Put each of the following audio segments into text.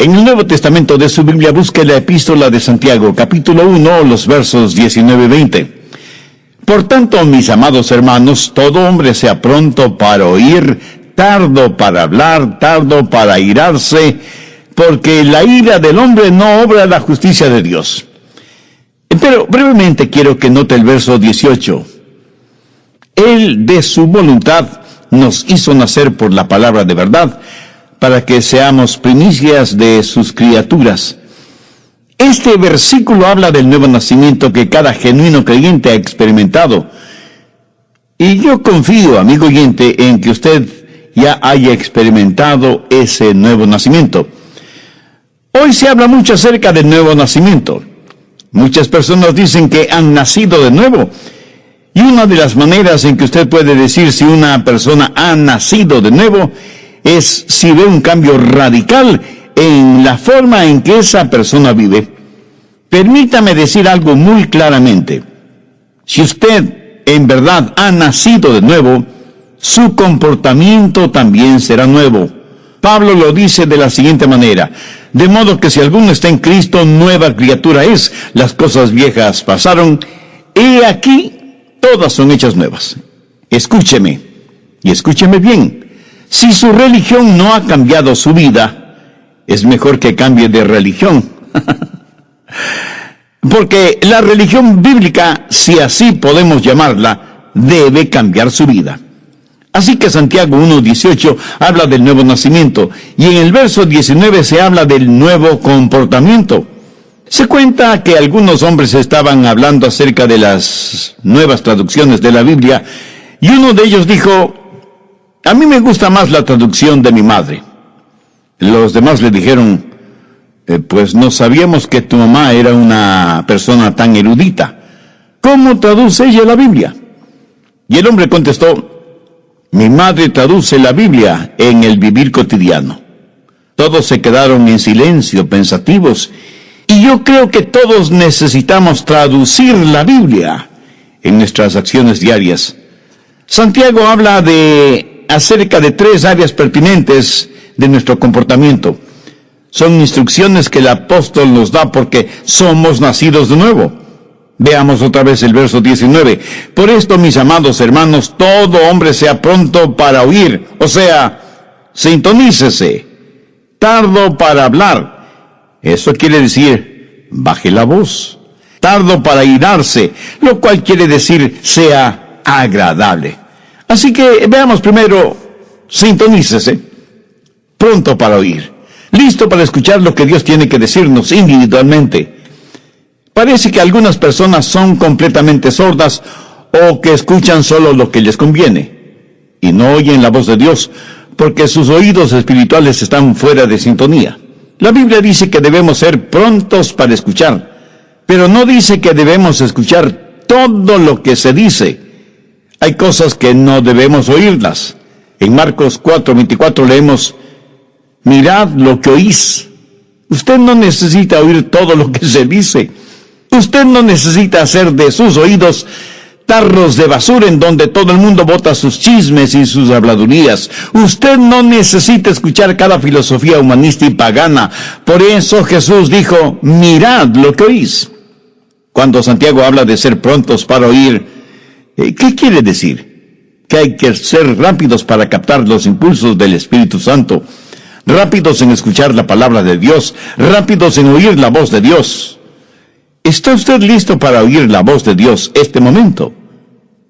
En el Nuevo Testamento de su Biblia busque la Epístola de Santiago, capítulo 1, los versos 19 y 20. Por tanto, mis amados hermanos, todo hombre sea pronto para oír, tardo para hablar, tardo para airarse, porque la ira del hombre no obra la justicia de Dios. Pero brevemente quiero que note el verso 18. Él de su voluntad nos hizo nacer por la palabra de verdad, para que seamos primicias de sus criaturas. Este versículo habla del nuevo nacimiento que cada genuino creyente ha experimentado. Y yo confío, amigo oyente, en que usted ya haya experimentado ese nuevo nacimiento. Hoy se habla mucho acerca del nuevo nacimiento. Muchas personas dicen que han nacido de nuevo. Y una de las maneras en que usted puede decir si una persona ha nacido de nuevo es si ve un cambio radical en la forma en que esa persona vive. Permítame decir algo muy claramente. Si usted en verdad ha nacido de nuevo, su comportamiento también será nuevo. Pablo lo dice de la siguiente manera: de modo que si alguno está en Cristo, nueva criatura es. Las cosas viejas pasaron, he aquí, todas son hechas nuevas. Escúcheme, y escúcheme bien. Si su religión no ha cambiado su vida, es mejor que cambie de religión. Porque la religión bíblica, si así podemos llamarla, debe cambiar su vida. Así que Santiago 1:18 habla del nuevo nacimiento, y en el verso 19 se habla del nuevo comportamiento. Se cuenta que algunos hombres estaban hablando acerca de las nuevas traducciones de la Biblia, y uno de ellos dijo: a mí me gusta más la traducción de mi madre. Los demás le dijeron: pues no sabíamos que tu mamá era una persona tan erudita. ¿Cómo traduce ella la Biblia? Y el hombre contestó: mi madre traduce la Biblia en el vivir cotidiano. Todos se quedaron en silencio, pensativos, y yo creo que todos necesitamos traducir la Biblia en nuestras acciones diarias. Santiago habla acerca de 3 áreas pertinentes de nuestro comportamiento. Son instrucciones que el apóstol nos da porque somos nacidos de nuevo. Veamos otra vez el verso 19. Por esto, mis amados hermanos, todo hombre sea pronto para oír, o sea, sintonícese, tardo para hablar. Eso quiere decir, baje la voz. Tardo para airarse, lo cual quiere decir, sea agradable. Así que veamos primero, sintonícese, pronto para oír, listo para escuchar lo que Dios tiene que decirnos individualmente. Parece que algunas personas son completamente sordas o que escuchan solo lo que les conviene y no oyen la voz de Dios porque sus oídos espirituales están fuera de sintonía. La Biblia dice que debemos ser prontos para escuchar, pero no dice que debemos escuchar todo lo que se dice. Hay cosas que no debemos oírlas. En Marcos 4:24 leemos: mirad lo que oís. Usted no necesita oír todo lo que se dice. Usted no necesita hacer de sus oídos tarros de basura en donde todo el mundo bota sus chismes y sus habladurías. Usted no necesita escuchar cada filosofía humanista y pagana. Por eso Jesús dijo: mirad lo que oís. Cuando Santiago habla de ser prontos para oír, ¿qué quiere decir? Que hay que ser rápidos para captar los impulsos del Espíritu Santo, rápidos en escuchar la palabra de Dios, rápidos en oír la voz de Dios. ¿Está usted listo para oír la voz de Dios este momento?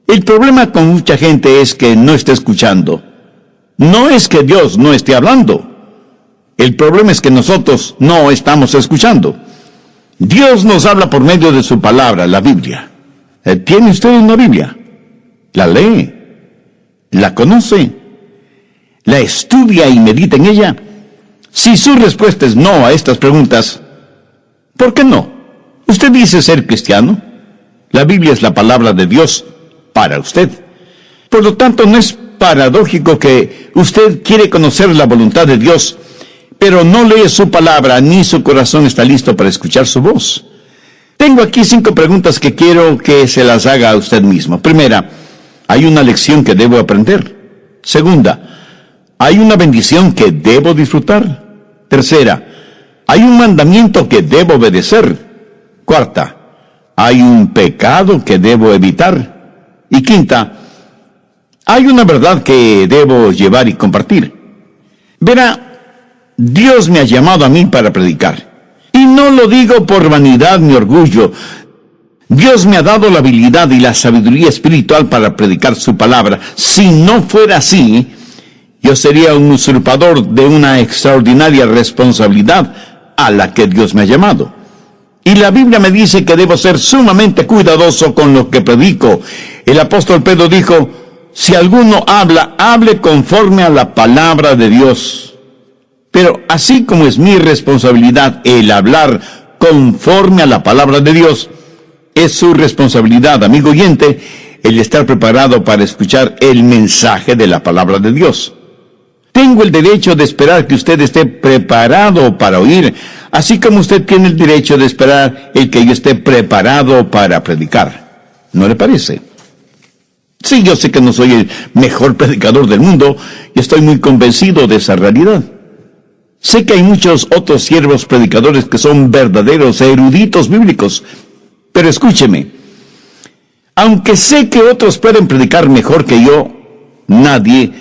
El problema con mucha gente es que no está escuchando. No es que Dios no esté hablando. El problema es que nosotros no estamos escuchando. Dios nos habla por medio de su palabra, la Biblia. ¿Tiene usted una Biblia? ¿La lee? ¿La conoce? ¿La estudia y medita en ella? Si su respuesta es no a estas preguntas, ¿por qué no? Usted dice ser cristiano. La Biblia es la palabra de Dios para usted. Por lo tanto, no es paradójico que usted quiere conocer la voluntad de Dios, pero no lee su palabra ni su corazón está listo para escuchar su voz. Tengo aquí 5 preguntas que quiero que se las haga a usted mismo. Primera, ¿hay una lección que debo aprender? Segunda, ¿hay una bendición que debo disfrutar? Tercera, hay un mandamiento que debo obedecer. Cuarta, hay un pecado que debo evitar. Y quinta, hay una verdad que debo llevar y compartir. Verá, Dios me ha llamado a mí para predicar. Y no lo digo por vanidad ni orgullo. Dios me ha dado la habilidad y la sabiduría espiritual para predicar su palabra. Si no fuera así, yo sería un usurpador de una extraordinaria responsabilidad a la que Dios me ha llamado. Y la Biblia me dice que debo ser sumamente cuidadoso con lo que predico. El apóstol Pedro dijo, si alguno habla, hable conforme a la palabra de Dios. Pero así como es mi responsabilidad el hablar conforme a la palabra de Dios, es su responsabilidad, amigo oyente, el estar preparado para escuchar el mensaje de la palabra de Dios. Tengo el derecho de esperar que usted esté preparado para oír, así como usted tiene el derecho de esperar el que yo esté preparado para predicar. ¿No le parece? Sí, yo sé que no soy el mejor predicador del mundo y estoy muy convencido de esa realidad. Sé que hay muchos otros siervos predicadores que son verdaderos eruditos bíblicos, pero escúcheme, aunque sé que otros pueden predicar mejor que yo, nadie,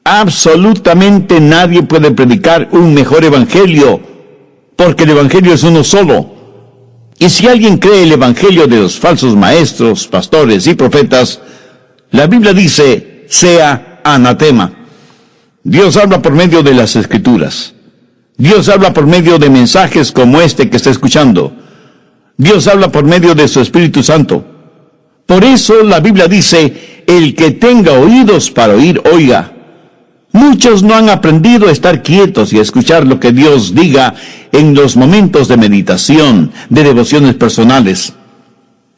absolutamente nadie puede predicar un mejor evangelio, porque el evangelio es uno solo. Y si alguien cree el evangelio de los falsos maestros, pastores y profetas, la Biblia dice, sea anatema. Dios habla por medio de las Escrituras. Dios habla por medio de mensajes como este que está escuchando. Dios habla por medio de su Espíritu Santo. Por eso la Biblia dice, el que tenga oídos para oír, oiga. Muchos no han aprendido a estar quietos y a escuchar lo que Dios diga en los momentos de meditación, de devociones personales.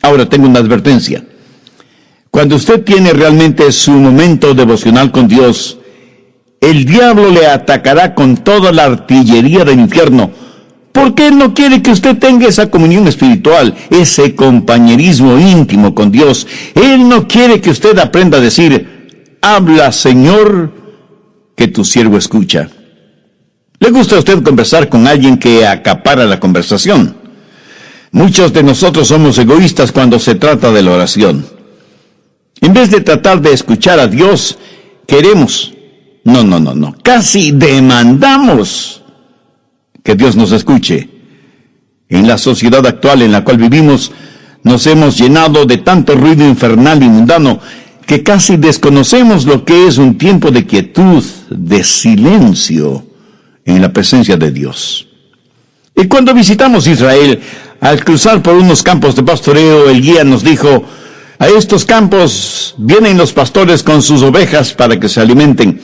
Ahora tengo una advertencia. Cuando usted tiene realmente su momento devocional con Dios, el diablo le atacará con toda la artillería del infierno, porque Él no quiere que usted tenga esa comunión espiritual, ese compañerismo íntimo con Dios. Él no quiere que usted aprenda a decir, habla, Señor, que tu siervo escucha. ¿Le gusta a usted conversar con alguien que acapara la conversación? Muchos de nosotros somos egoístas cuando se trata de la oración. En vez de tratar de escuchar a Dios, queremos, casi demandamos que Dios nos escuche. En la sociedad actual en la cual vivimos, nos hemos llenado de tanto ruido infernal y mundano que casi desconocemos lo que es un tiempo de quietud, de silencio en la presencia de Dios. Y cuando visitamos Israel, al cruzar por unos campos de pastoreo, el guía nos dijo, a estos campos vienen los pastores con sus ovejas para que se alimenten,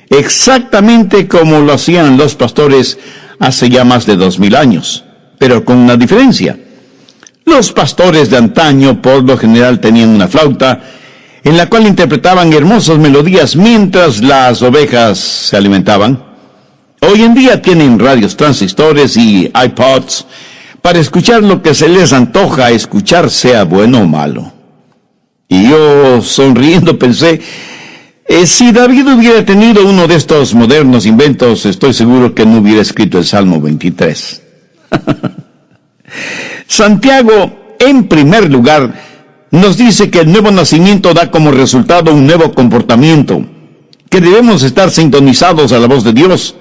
exactamente como lo hacían los pastores hace ya más de 2000 años, pero con una diferencia. Los pastores de antaño por lo general tenían una flauta en la cual interpretaban hermosas melodías mientras las ovejas se alimentaban. Hoy en día tienen radios transistores y iPods para escuchar lo que se les antoja escuchar, sea bueno o malo. Y yo, sonriendo, pensé, si David hubiera tenido uno de estos modernos inventos, estoy seguro que no hubiera escrito el Salmo 23. Santiago, en primer lugar, nos dice que el nuevo nacimiento da como resultado un nuevo comportamiento, que debemos estar sintonizados a la voz de Dios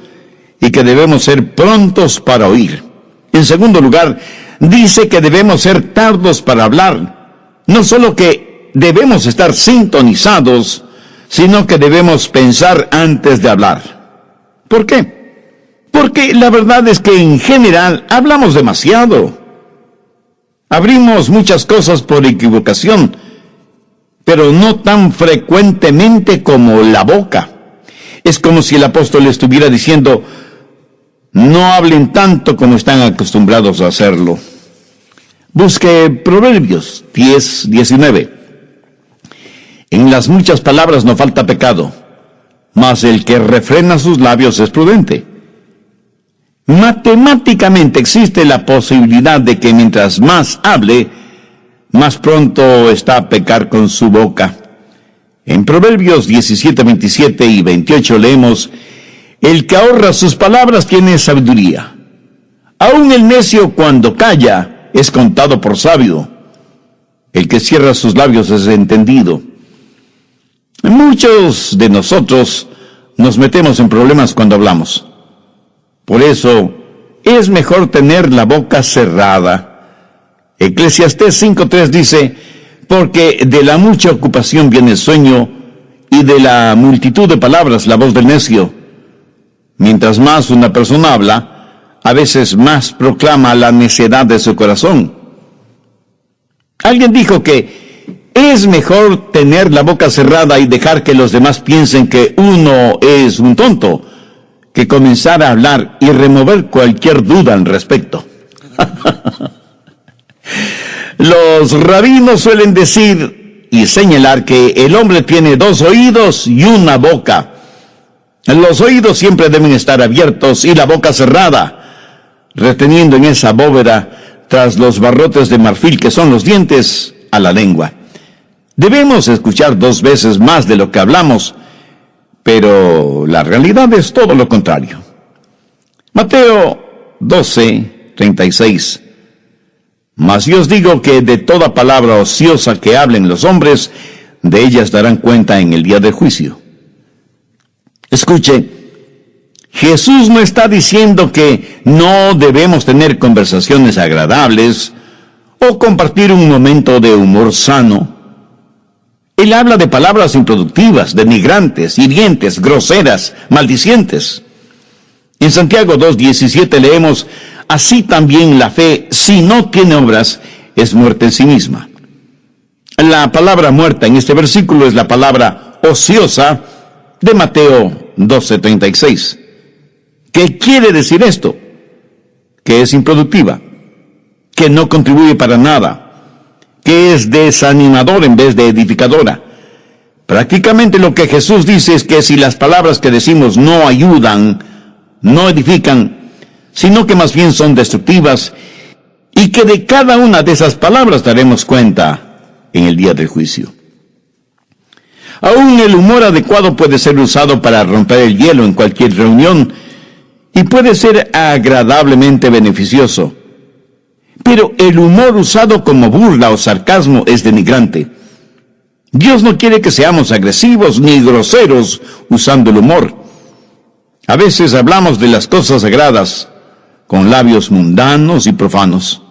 y que debemos ser prontos para oír. En segundo lugar, dice que debemos ser tardos para hablar. No solo que debemos estar sintonizados, sino que debemos pensar antes de hablar. ¿Por qué? Porque la verdad es que en general hablamos demasiado. Abrimos muchas cosas por equivocación, pero no tan frecuentemente como la boca. Es como si el apóstol estuviera diciendo, no hablen tanto como están acostumbrados a hacerlo. Busque Proverbios 10:19. En las muchas palabras no falta pecado, mas el que refrena sus labios es prudente. Matemáticamente existe la posibilidad de que mientras más hable, más pronto está a pecar con su boca. En Proverbios 17:27 y 28 leemos, el que ahorra sus palabras tiene sabiduría. Aún el necio cuando calla es contado por sabio. El que cierra sus labios es entendido. Muchos de nosotros nos metemos en problemas cuando hablamos. Por eso es mejor tener la boca cerrada. Eclesiastés 5:3 dice: porque de la mucha ocupación viene el sueño, y de la multitud de palabras la voz del necio. Mientras más una persona habla, a veces más proclama la necedad de su corazón. Alguien dijo que es mejor tener la boca cerrada y dejar que los demás piensen que uno es un tonto, que comenzar a hablar y remover cualquier duda al respecto. Los rabinos suelen decir y señalar que el hombre tiene 2 oídos y una boca. Los oídos siempre deben estar abiertos y la boca cerrada, reteniendo en esa bóveda, tras los barrotes de marfil que son los dientes, a la lengua. Debemos escuchar 2 veces más de lo que hablamos, pero la realidad es todo lo contrario. Mateo 12:36. Mas yo os digo que de toda palabra ociosa que hablen los hombres, de ellas darán cuenta en el día del juicio. Escuche, Jesús no está diciendo que no debemos tener conversaciones agradables o compartir un momento de humor sano. Él habla de palabras improductivas, denigrantes, hirientes, groseras, maldicientes. En Santiago 2:17 leemos: así también la fe, si no tiene obras, es muerta en sí misma. La palabra muerta en este versículo es la palabra ociosa de Mateo 12:36. ¿Qué quiere decir esto? Que es improductiva, que no contribuye para nada, que es desanimador en vez de edificadora. Prácticamente lo que Jesús dice es que si las palabras que decimos no ayudan, no edifican, sino que más bien son destructivas, y que de cada una de esas palabras daremos cuenta en el día del juicio. Aún el humor adecuado puede ser usado para romper el hielo en cualquier reunión, y puede ser agradablemente beneficioso. Pero el humor usado como burla o sarcasmo es denigrante. Dios no quiere que seamos agresivos ni groseros usando el humor. A veces hablamos de las cosas sagradas con labios mundanos y profanos.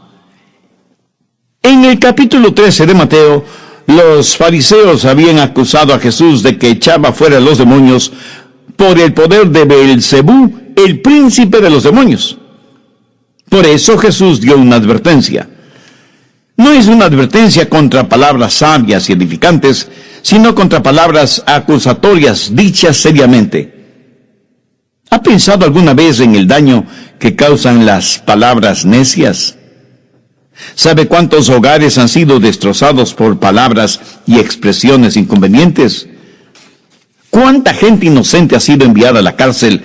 En el capítulo 13 de Mateo, los fariseos habían acusado a Jesús de que echaba fuera a los demonios por el poder de Beelzebú, el príncipe de los demonios. Por eso Jesús dio una advertencia. No es una advertencia contra palabras sabias y edificantes, sino contra palabras acusatorias dichas seriamente. ¿Ha pensado alguna vez en el daño que causan las palabras necias? ¿Sabe cuántos hogares han sido destrozados por palabras y expresiones inconvenientes? ¿Cuánta gente inocente ha sido enviada a la cárcel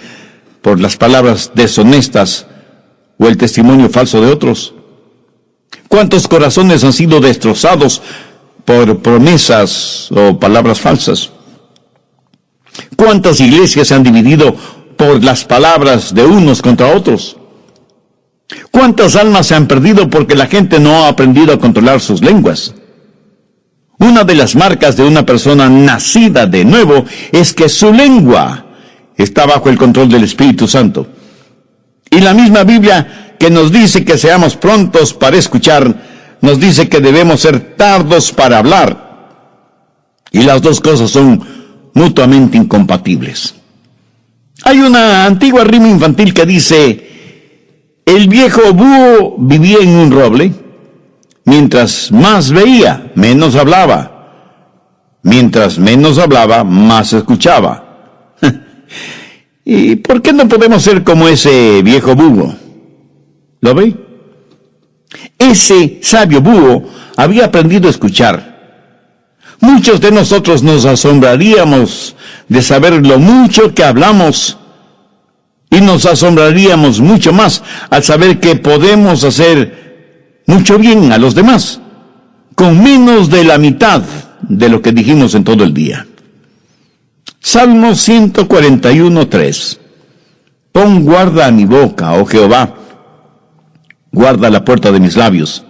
por las palabras deshonestas o el testimonio falso de otros? ¿Cuántos corazones han sido destrozados por promesas o palabras falsas? ¿Cuántas iglesias se han dividido por las palabras de unos contra otros? ¿Cuántas almas se han perdido porque la gente no ha aprendido a controlar sus lenguas? Una de las marcas de una persona nacida de nuevo es que su lengua está bajo el control del Espíritu Santo. Y la misma Biblia, que nos dice que seamos prontos para escuchar, nos dice que debemos ser tardos para hablar. Y las dos cosas son mutuamente incompatibles. Hay una antigua rima infantil que dice: el viejo búho vivía en un roble, mientras más veía, menos hablaba. Mientras menos hablaba, más escuchaba. ¿Y por qué no podemos ser como ese viejo búho? ¿Lo ve? Ese sabio búho había aprendido a escuchar. Muchos de nosotros nos asombraríamos de saber lo mucho que hablamos, y nos asombraríamos mucho más al saber que podemos hacer mucho bien a los demás, con menos de la mitad de lo que dijimos en todo el día. Salmo 141:3. Pon guarda a mi boca, oh Jehová, Guarda la puerta de mis labios.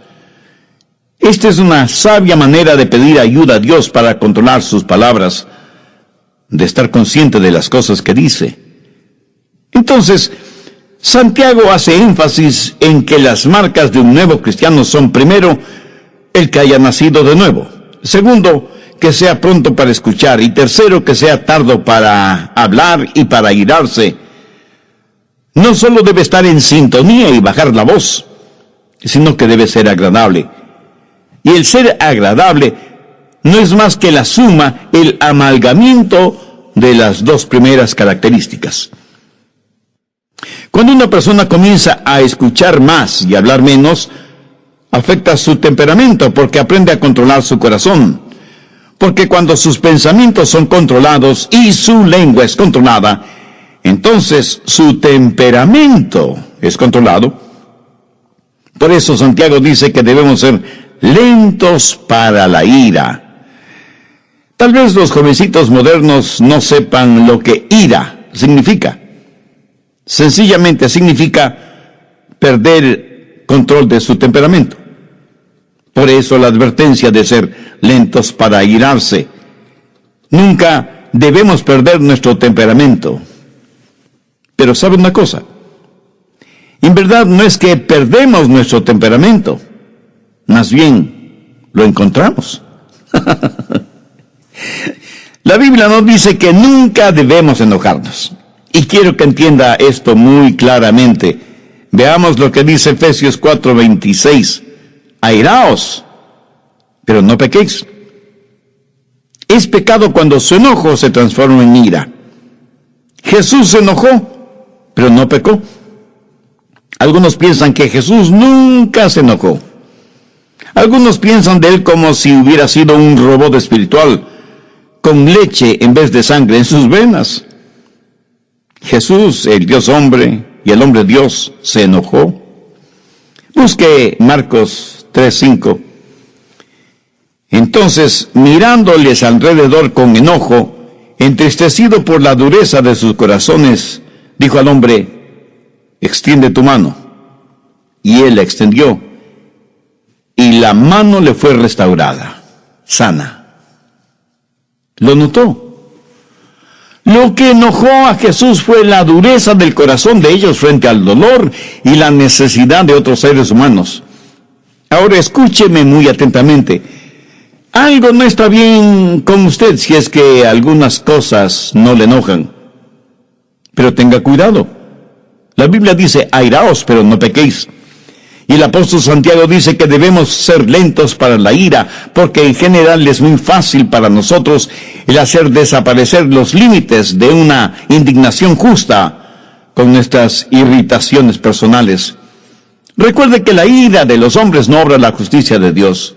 Esta es una sabia manera de pedir ayuda a Dios para controlar sus palabras, de estar consciente de las cosas que dice. Entonces, Santiago hace énfasis en que las marcas de un nuevo cristiano son, primero, el que haya nacido de nuevo; segundo, que sea pronto para escuchar; y tercero, que sea tardo para hablar y para irarse. No solo debe estar en sintonía y bajar la voz, sino que debe ser agradable. Y el ser agradable no es más que la suma, el amalgamiento de las dos primeras características. Cuando una persona comienza a escuchar más y hablar menos, afecta su temperamento porque aprende a controlar su corazón. Porque cuando sus pensamientos son controlados y su lengua es controlada, entonces su temperamento es controlado. Por eso Santiago dice que debemos ser lentos para la ira. Tal vez los jovencitos modernos no sepan lo que ira significa. Sencillamente significa perder control de su temperamento. Por eso la advertencia de ser lentos para irarse. Nunca debemos perder nuestro temperamento. Pero ¿sabe una cosa? En verdad no es que perdemos nuestro temperamento, más bien lo encontramos. La Biblia nos dice que nunca debemos enojarnos. Y quiero que entienda esto muy claramente. Veamos lo que dice Efesios 4:26. Airaos, pero no pequéis. Es pecado cuando su enojo se transforma en ira. Jesús se enojó, pero no pecó. Algunos piensan que Jesús nunca se enojó. Algunos piensan de él como si hubiera sido un robot espiritual, con leche en vez de sangre en sus venas. Jesús, el Dios hombre y el hombre Dios, se enojó. Busque Marcos 3:5. Entonces, mirándoles alrededor con enojo, entristecido por la dureza de sus corazones, dijo al hombre: extiende tu mano. Y él la extendió, y la mano le fue restaurada, sana. ¿Lo notó? Lo que enojó a Jesús fue la dureza del corazón de ellos frente al dolor y la necesidad de otros seres humanos. Ahora escúcheme muy atentamente. Algo no está bien con usted si es que algunas cosas no le enojan. Pero tenga cuidado. La Biblia dice, airaos, pero no pequéis. Y el apóstol Santiago dice que debemos ser lentos para la ira, porque en general es muy fácil para nosotros el hacer desaparecer los límites de una indignación justa con nuestras irritaciones personales. Recuerde que la ira de los hombres no obra la justicia de Dios,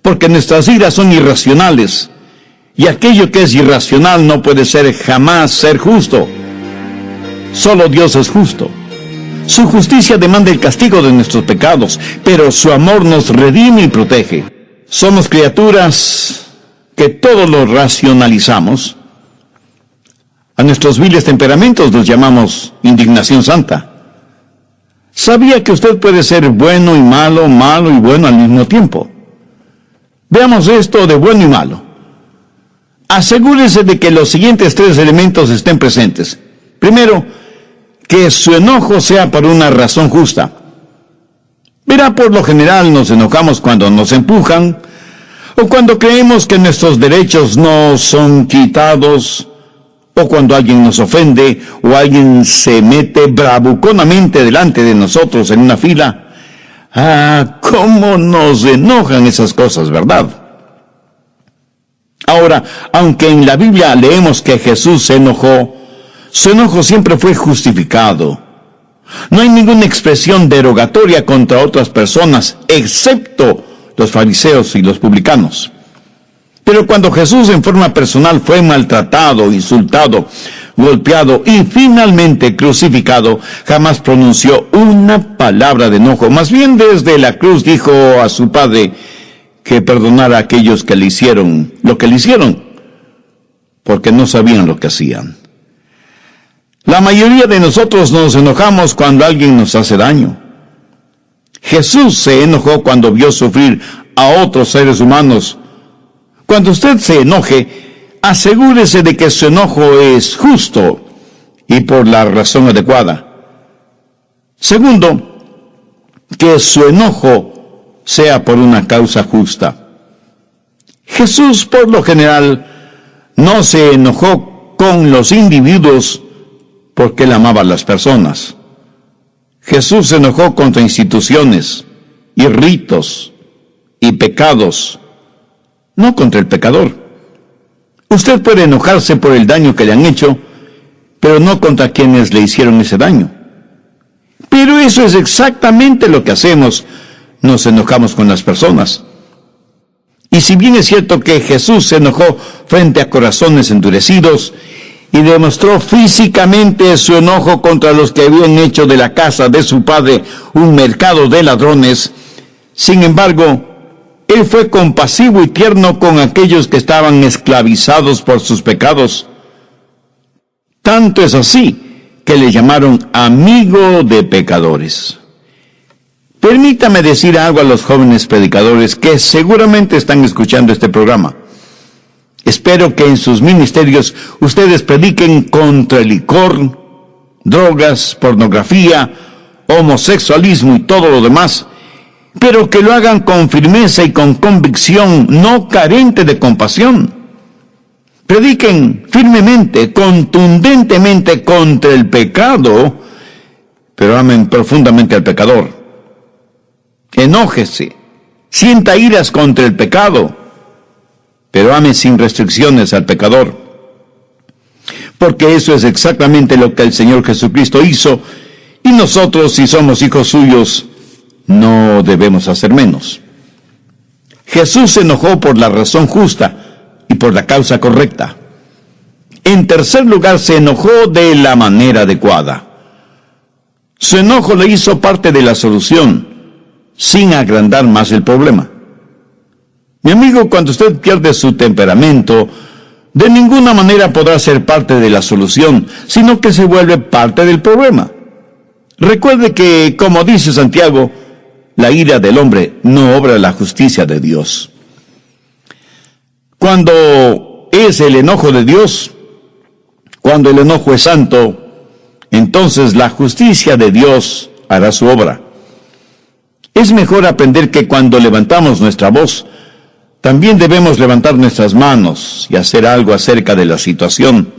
porque nuestras iras son irracionales, y aquello que es irracional no puede jamás ser justo. Solo Dios es justo. Su justicia demanda el castigo de nuestros pecados, pero su amor nos redime y protege. Somos criaturas que todo lo racionalizamos. A nuestros viles temperamentos los llamamos indignación santa. ¿Sabía que usted puede ser bueno y malo, malo y bueno al mismo tiempo? Veamos esto de bueno y malo. Asegúrese de que los siguientes tres elementos estén presentes. Primero, que su enojo sea por una razón justa. Verá, por lo general nos enojamos cuando nos empujan, o cuando creemos que nuestros derechos no son quitados, o cuando alguien nos ofende, o alguien se mete bravuconamente delante de nosotros en una fila. Ah, cómo nos enojan esas cosas, ¿verdad? Ahora, aunque en la Biblia leemos que Jesús se enojó, su enojo siempre fue justificado. No hay ninguna expresión derogatoria contra otras personas, excepto los fariseos y los publicanos. Pero cuando Jesús en forma personal fue maltratado, insultado, golpeado y finalmente crucificado, jamás pronunció una palabra de enojo. Más bien desde la cruz dijo a su Padre que perdonara a aquellos que le hicieron lo que le hicieron, porque no sabían lo que hacían. La mayoría de nosotros nos enojamos cuando alguien nos hace daño. Jesús se enojó cuando vio sufrir a otros seres humanos. Cuando usted se enoje, asegúrese de que su enojo es justo y por la razón adecuada. Segundo, que su enojo sea por una causa justa. Jesús, por lo general, no se enojó con los individuos porque él amaba a las personas. Jesús se enojó contra instituciones y ritos y pecados, no contra el pecador. Usted puede enojarse por el daño que le han hecho, pero no contra quienes le hicieron ese daño. Pero eso es exactamente lo que hacemos. Nos enojamos con las personas. Y si bien es cierto que Jesús se enojó frente a corazones endurecidos y demostró físicamente su enojo contra los que habían hecho de la casa de su padre un mercado de ladrones, sin embargo, él fue compasivo y tierno con aquellos que estaban esclavizados por sus pecados. Tanto es así que le llamaron amigo de pecadores. Permítame decir algo a los jóvenes predicadores que seguramente están escuchando este programa. Espero que en sus ministerios ustedes prediquen contra el licor, drogas, pornografía, homosexualismo y todo lo demás, pero que lo hagan con firmeza y con convicción, no carente de compasión. Prediquen firmemente, contundentemente contra el pecado, pero amen profundamente al pecador. Enójese, sienta iras contra el pecado, pero ame sin restricciones al pecador. Porque eso es exactamente lo que el Señor Jesucristo hizo, y nosotros, si somos hijos suyos, no debemos hacer menos. Jesús se enojó por la razón justa y por la causa correcta. En tercer lugar, se enojó de la manera adecuada. Su enojo le hizo parte de la solución, sin agrandar más el problema. Mi amigo, cuando usted pierde su temperamento, de ninguna manera podrá ser parte de la solución, sino que se vuelve parte del problema. Recuerde que, como dice Santiago, la ira del hombre no obra la justicia de Dios. Cuando es el enojo de Dios, cuando el enojo es santo, entonces la justicia de Dios hará su obra. Es mejor aprender que cuando levantamos nuestra voz, también debemos levantar nuestras manos y hacer algo acerca de la situación.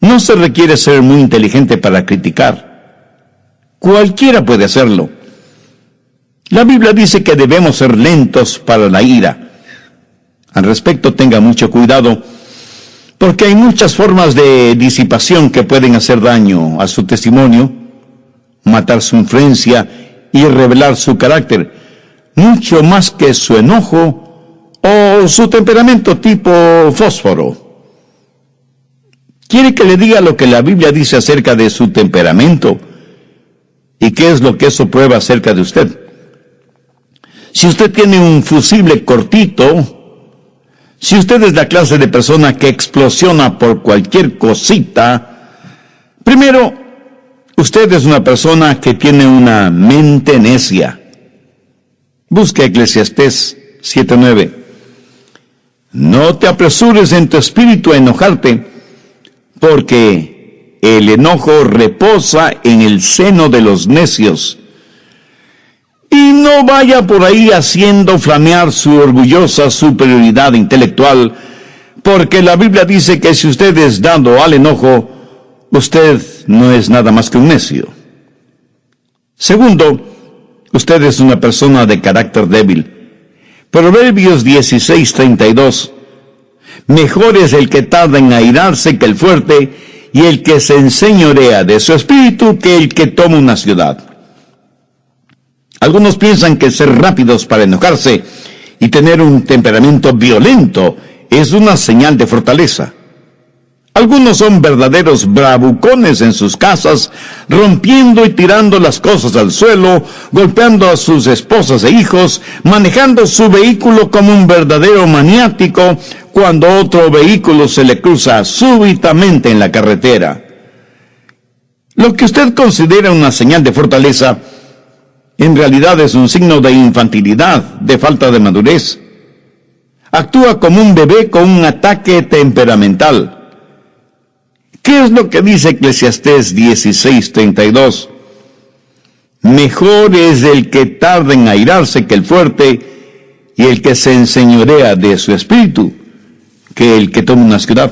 No se requiere ser muy inteligente para criticar. Cualquiera puede hacerlo. La Biblia dice que debemos ser lentos para la ira. Al respecto, tenga mucho cuidado, porque hay muchas formas de disipación que pueden hacer daño a su testimonio, matar su influencia y revelar su carácter, mucho más que su enojo o su temperamento tipo fósforo. ¿Quiere que le diga lo que la Biblia dice acerca de su temperamento? ¿Y qué es lo que eso prueba acerca de usted? Si usted tiene un fusible cortito, si usted es la clase de persona que explosiona por cualquier cosita, primero, usted es una persona que tiene una mente necia. Busque Eclesiastés 7:9. No te apresures en tu espíritu a enojarte, porque el enojo reposa en el seno de los necios. Y no vaya por ahí haciendo flamear su orgullosa superioridad intelectual, porque la Biblia dice que si usted es dado al enojo, usted no es nada más que un necio. Segundo, usted es una persona de carácter débil. Proverbios 16:32. Mejor es el que tarda en airarse que el fuerte, y el que se enseñorea de su espíritu que el que toma una ciudad. Algunos piensan que ser rápidos para enojarse y tener un temperamento violento es una señal de fortaleza. Algunos son verdaderos bravucones en sus casas, rompiendo y tirando las cosas al suelo, golpeando a sus esposas e hijos, manejando su vehículo como un verdadero maniático cuando otro vehículo se le cruza súbitamente en la carretera. Lo que usted considera una señal de fortaleza en realidad es un signo de infantilidad, de falta de madurez. Actúa como un bebé con un ataque temperamental. ¿Qué es lo que dice Eclesiastés 16:32? Mejor es el que tarda en airarse que el fuerte, y el que se enseñorea de su espíritu, que el que toma una ciudad.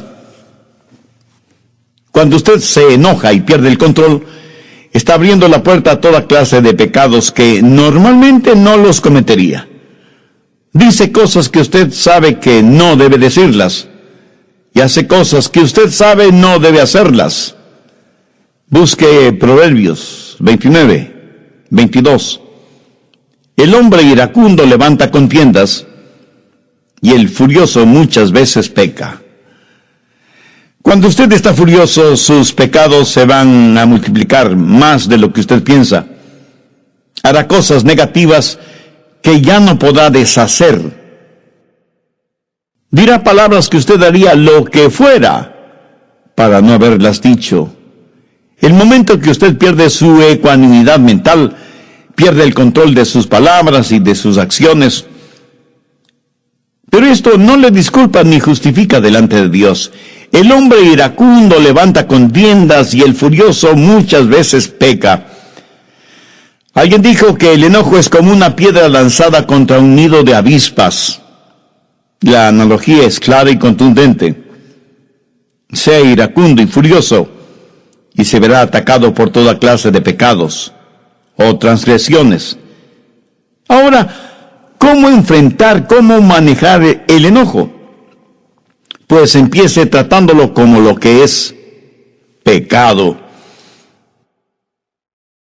Cuando usted se enoja y pierde el control, está abriendo la puerta a toda clase de pecados que normalmente no los cometería. Dice cosas que usted sabe que no debe decirlas, y hace cosas que usted sabe no debe hacerlas. Busque Proverbios 29:22. El hombre iracundo levanta contiendas, y el furioso muchas veces peca. Cuando usted está furioso, sus pecados se van a multiplicar más de lo que usted piensa. Hará cosas negativas que ya no podrá deshacer. Dirá palabras que usted haría lo que fuera para no haberlas dicho. El momento que usted pierde su ecuanimidad mental, pierde el control de sus palabras y de sus acciones. Pero esto no le disculpa ni justifica delante de Dios. El hombre iracundo levanta contiendas y el furioso muchas veces peca. Alguien dijo que el enojo es como una piedra lanzada contra un nido de avispas. La analogía es clara y contundente. Sea iracundo y furioso, y se verá atacado por toda clase de pecados o transgresiones. Ahora, ¿cómo enfrentar, cómo manejar el enojo? Pues empiece tratándolo como lo que es: pecado.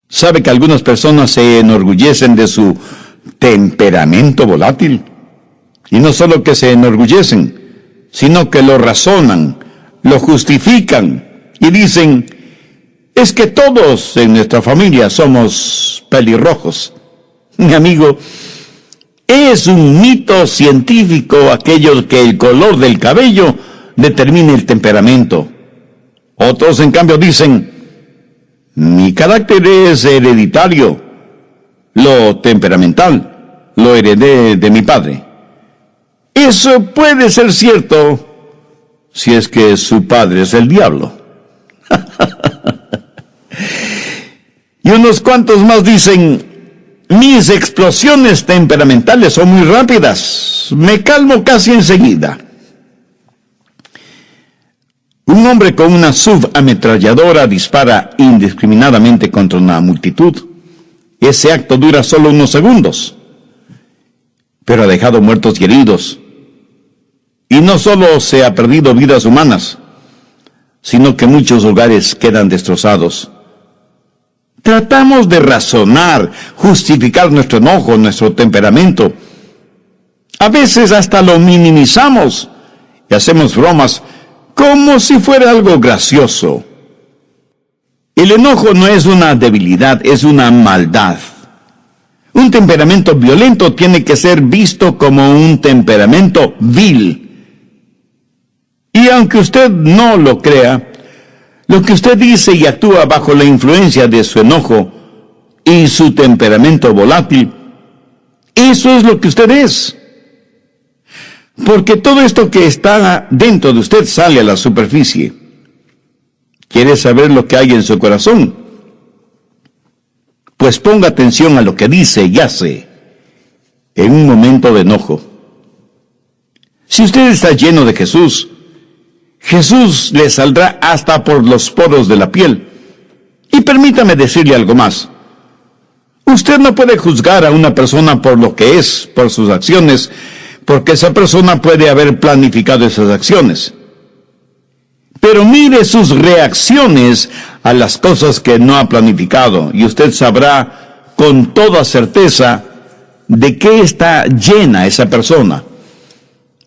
¿Sabe que algunas personas se enorgullecen de su temperamento volátil? Y no solo que se enorgullecen, sino que lo razonan, lo justifican y dicen: es que todos en nuestra familia somos pelirrojos. Mi amigo, es un mito científico aquello que el color del cabello determine el temperamento. Otros, en cambio, dicen: mi carácter es hereditario, lo temperamental, lo heredé de mi padre. Eso puede ser cierto si es que su padre es el diablo. Y unos cuantos más dicen: mis explosiones temperamentales son muy rápidas, me calmo casi enseguida. Un hombre con una subametralladora dispara indiscriminadamente contra una multitud. Ese acto dura solo unos segundos, pero ha dejado muertos y heridos. Y no solo se ha perdido vidas humanas, sino que muchos hogares quedan destrozados. Tratamos de razonar, justificar nuestro enojo, nuestro temperamento. A veces hasta lo minimizamos y hacemos bromas como si fuera algo gracioso. El enojo no es una debilidad, es una maldad. Un temperamento violento tiene que ser visto como un temperamento vil. Y aunque usted no lo crea, lo que usted dice y actúa bajo la influencia de su enojo y su temperamento volátil, eso es lo que usted es. Porque todo esto que está dentro de usted sale a la superficie. ¿Quiere saber lo que hay en su corazón? Pues ponga atención a lo que dice y hace en un momento de enojo. Si usted está lleno de Jesús, Jesús le saldrá hasta por los poros de la piel. Y permítame decirle algo más. Usted no puede juzgar a una persona por lo que es, por sus acciones, porque esa persona puede haber planificado esas acciones. Pero mire sus reacciones a las cosas que no ha planificado, y usted sabrá con toda certeza de qué está llena esa persona.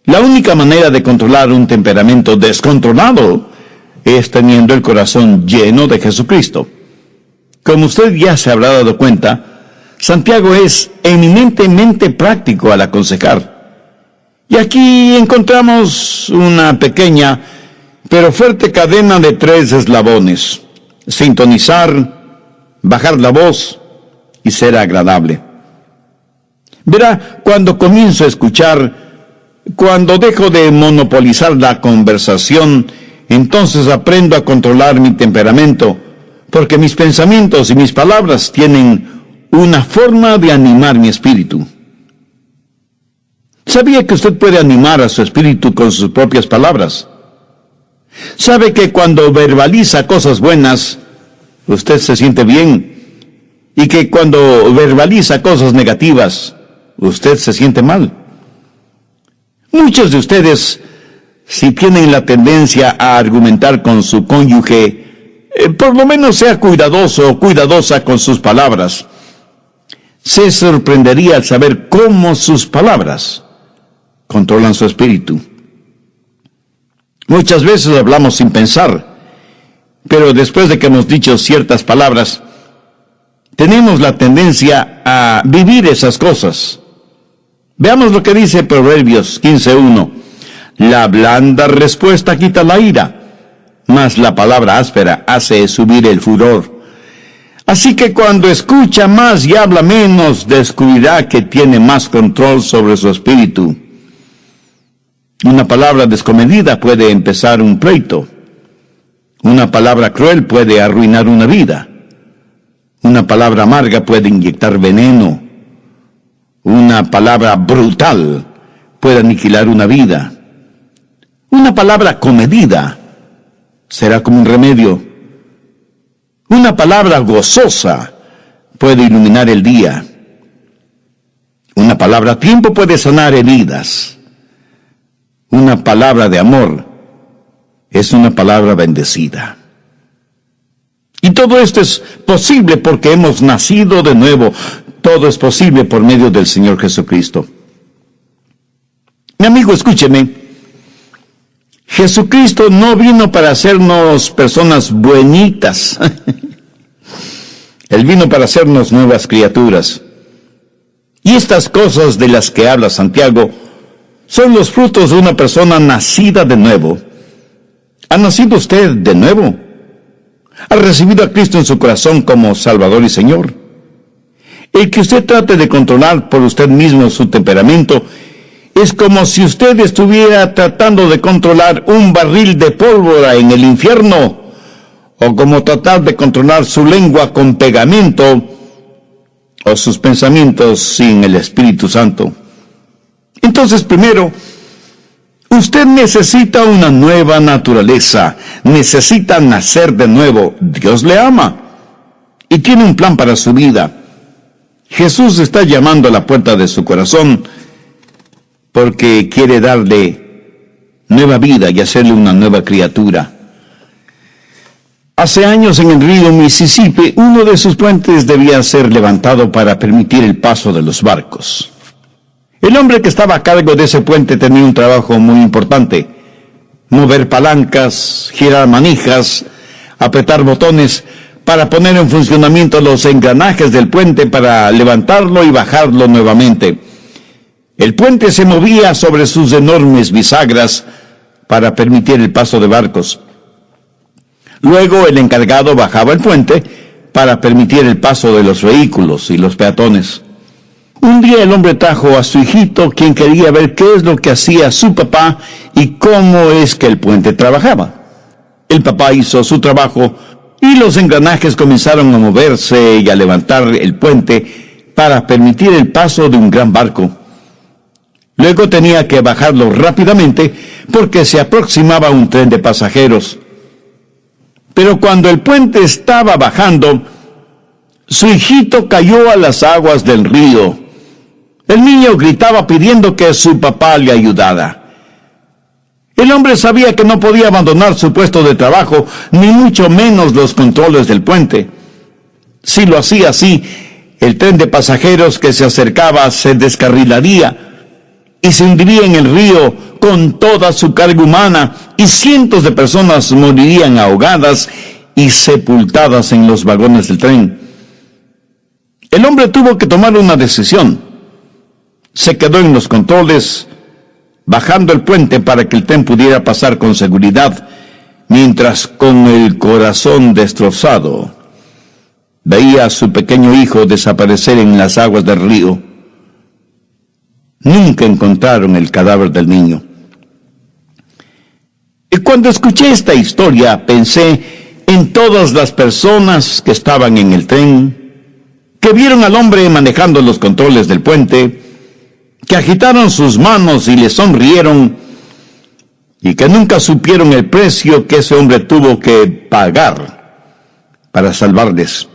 La única manera de controlar un temperamento descontrolado es teniendo el corazón lleno de Jesucristo. Como usted ya se habrá dado cuenta, Santiago es eminentemente práctico al aconsejar. Y aquí encontramos una pequeña pero fuerte cadena de 3 eslabones: sintonizar, bajar la voz y ser agradable. Verá, cuando comienzo a escuchar, cuando dejo de monopolizar la conversación, entonces aprendo a controlar mi temperamento, porque mis pensamientos y mis palabras tienen una forma de animar mi espíritu. ¿Sabía que usted puede animar a su espíritu con sus propias palabras? ¿Sabe que cuando verbaliza cosas buenas, usted se siente bien? Y que cuando verbaliza cosas negativas, usted se siente mal. Muchos de ustedes, si tienen la tendencia a argumentar con su cónyuge, por lo menos sea cuidadoso o cuidadosa con sus palabras. Se sorprendería al saber cómo sus palabras controlan su espíritu. Muchas veces hablamos sin pensar, pero después de que hemos dicho ciertas palabras, tenemos la tendencia a vivir esas cosas. Veamos lo que dice Proverbios 15:1. La blanda respuesta quita la ira, mas la palabra áspera hace subir el furor. Así que cuando escucha más y habla menos, descubrirá que tiene más control sobre su espíritu. Una palabra descomedida puede empezar un pleito. Una palabra cruel puede arruinar una vida. Una palabra amarga puede inyectar veneno. Una palabra brutal puede aniquilar una vida. Una palabra comedida será como un remedio. Una palabra gozosa puede iluminar el día. Una palabra a tiempo puede sanar heridas. Una palabra de amor es una palabra bendecida. Y todo esto es posible porque hemos nacido de nuevo. Todo es posible por medio del Señor Jesucristo. Mi amigo, escúcheme. Jesucristo no vino para hacernos personas buenitas. Él vino para hacernos nuevas criaturas. Y estas cosas de las que habla Santiago son los frutos de una persona nacida de nuevo. ¿Ha nacido usted de nuevo? ¿Ha recibido a Cristo en su corazón como Salvador y Señor? El que usted trate de controlar por usted mismo su temperamento es como si usted estuviera tratando de controlar un barril de pólvora en el infierno, o como tratar de controlar su lengua con pegamento, o sus pensamientos sin el Espíritu Santo. Entonces, primero, usted necesita una nueva naturaleza, necesita nacer de nuevo. Dios le ama y tiene un plan para su vida. Jesús está llamando a la puerta de su corazón porque quiere darle nueva vida y hacerle una nueva criatura. Hace años en el río Mississippi, uno de sus puentes debía ser levantado para permitir el paso de los barcos. El hombre que estaba a cargo de ese puente tenía un trabajo muy importante: mover palancas, girar manijas, apretar botones para poner en funcionamiento los engranajes del puente para levantarlo y bajarlo nuevamente. El puente se movía sobre sus enormes bisagras para permitir el paso de barcos. Luego el encargado bajaba el puente para permitir el paso de los vehículos y los peatones. Un día el hombre trajo a su hijito, quien quería ver qué es lo que hacía su papá y cómo es que el puente trabajaba. El papá hizo su trabajo y los engranajes comenzaron a moverse y a levantar el puente para permitir el paso de un gran barco. Luego tenía que bajarlo rápidamente porque se aproximaba un tren de pasajeros. Pero cuando el puente estaba bajando, su hijito cayó a las aguas del río. El niño gritaba pidiendo que su papá le ayudara. El hombre sabía que no podía abandonar su puesto de trabajo, ni mucho menos los controles del puente. Si lo hacía así, el tren de pasajeros que se acercaba se descarrilaría y se hundiría en el río con toda su carga humana, y cientos de personas morirían ahogadas y sepultadas en los vagones del tren. El hombre tuvo que tomar una decisión. Se quedó en los controles, bajando el puente para que el tren pudiera pasar con seguridad, mientras con el corazón destrozado veía a su pequeño hijo desaparecer en las aguas del río. Nunca encontraron el cadáver del niño. Y cuando escuché esta historia, pensé en todas las personas que estaban en el tren, que vieron al hombre manejando los controles del puente, que agitaron sus manos y le sonrieron, y que nunca supieron el precio que ese hombre tuvo que pagar para salvarles.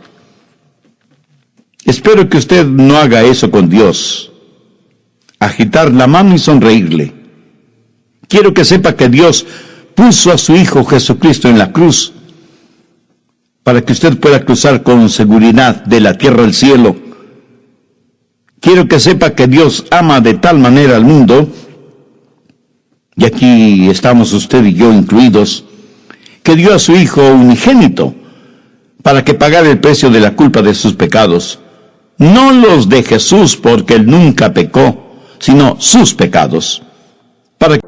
Espero que usted no haga eso con Dios, agitar la mano y sonreírle. Quiero que sepa que Dios puso a su Hijo Jesucristo en la cruz para que usted pueda cruzar con seguridad de la tierra al cielo. Quiero que sepa que Dios ama de tal manera al mundo, y aquí estamos usted y yo incluidos, que dio a su Hijo unigénito para que pagara el precio de la culpa de sus pecados. No los de Jesús, porque Él nunca pecó, sino sus pecados. Para